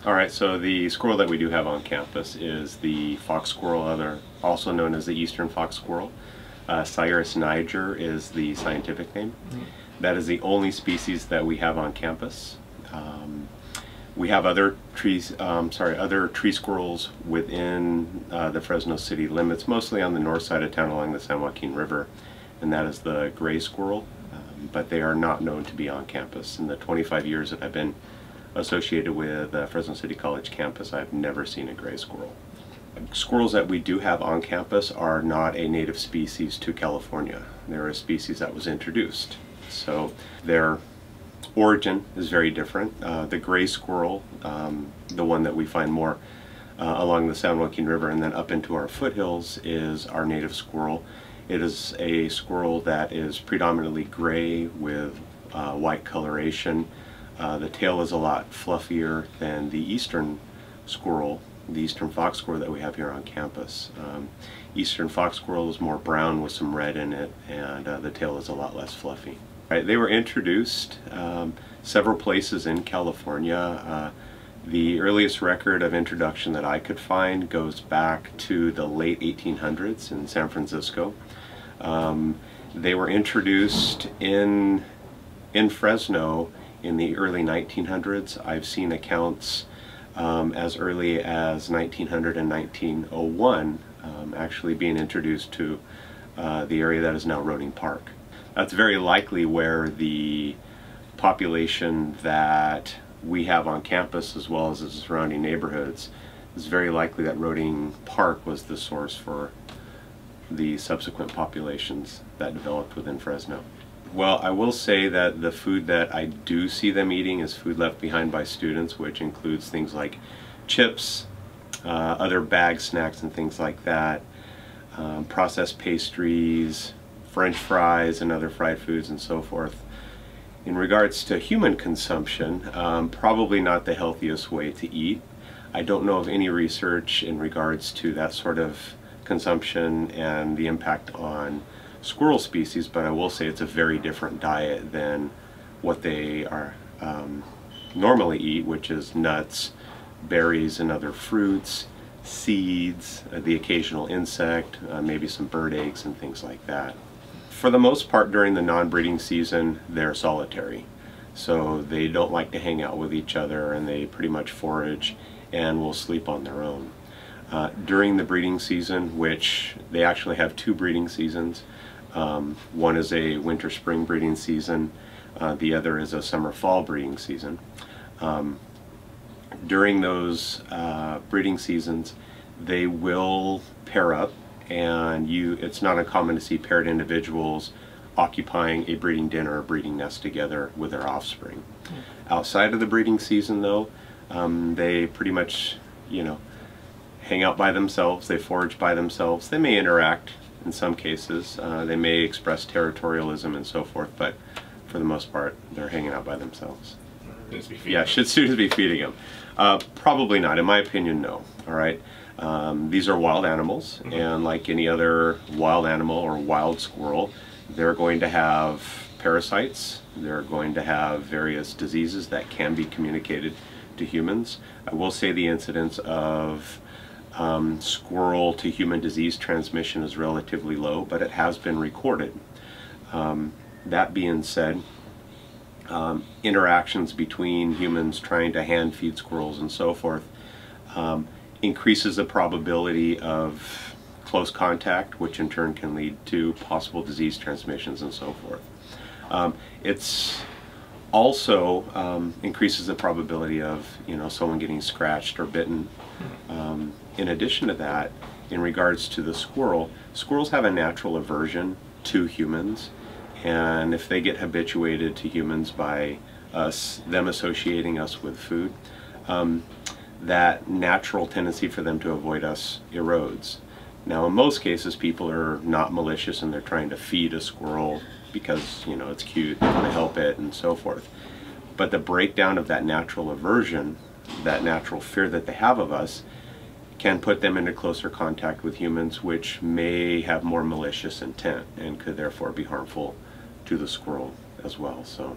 All right, so the squirrel that we do have on campus is the fox squirrel, also known as the eastern fox squirrel. Sciurus niger is the scientific name. That is the only species that we have on campus. We have other other tree squirrels within the Fresno City limits, mostly on the north side of town along the San Joaquin River, and that is the gray squirrel, but they are not known to be on campus. In the 25 years that I've been associated with Fresno City College campus, I've never seen a gray squirrel. Squirrels that we do have on campus are not a native species to California. They're a species that was introduced. So their origin is very different. The gray squirrel, the one that we find more along the San Joaquin River and then up into our foothills, is our native squirrel. It is a squirrel that is predominantly gray with white coloration. The tail is a lot fluffier than the eastern squirrel, the eastern fox squirrel that we have here on campus. Eastern fox squirrel is more brown with some red in it, and the tail is a lot less fluffy. Right, they were introduced several places in California. The earliest record of introduction that I could find goes back to the late 1800s in San Francisco. They were introduced in Fresno in the early 1900s. I've seen accounts as early as 1900 and 1901 actually being introduced to the area that is now Roding Park. That's very likely where the population that we have on campus, as well as the surrounding neighborhoods, is very likely that Roding Park was the source for the subsequent populations that developed within Fresno. Well, I will say that the food that I do see them eating is food left behind by students, which includes things like chips, other bag snacks and things like that, processed pastries, French fries and other fried foods and so forth. In regards to human consumption, probably not the healthiest way to eat. I don't know of any research in regards to that sort of consumption and the impact on squirrel species, but I will say it's a very different diet than what they are normally eat, which is nuts, berries and other fruits, seeds, the occasional insect, maybe some bird eggs and things like that. For the most part, during the non-breeding season, they're solitary. So they don't like to hang out with each other, and they pretty much forage and will sleep on their own. During the breeding season, which they actually have two breeding seasons, one is a winter-spring breeding season, the other is a summer-fall breeding season. During those breeding seasons, they will pair up, and it's not uncommon to see paired individuals occupying a breeding den or a breeding nest together with their offspring. Outside of the breeding season, though, they pretty much, hang out by themselves, they forage by themselves. They may interact in some cases, they may express territorialism and so forth, but for the most part, they're hanging out by themselves. Yeah, should students be feeding them? Probably not. In my opinion, no. All right. These are wild animals, and like any other wild animal or wild squirrel, they're going to have parasites. They're going to have various diseases that can be communicated to humans. I will say the incidence of squirrel to human disease transmission is relatively low, but it has been recorded. That being said, interactions between humans trying to hand feed squirrels and so forth increases the probability of close contact, which in turn can lead to possible disease transmissions and so forth. It's also increases the probability of someone getting scratched or bitten. In addition to that, in regards to the squirrels have a natural aversion to humans, and if they get habituated to humans by them associating us with food, that natural tendency for them to avoid us erodes. Now, in most cases, people are not malicious and they're trying to feed a squirrel because it's cute, they want to help it and so forth. But the breakdown of that natural aversion, that natural fear that they have of us, can put them into closer contact with humans, which may have more malicious intent and could therefore be harmful to the squirrel as well. So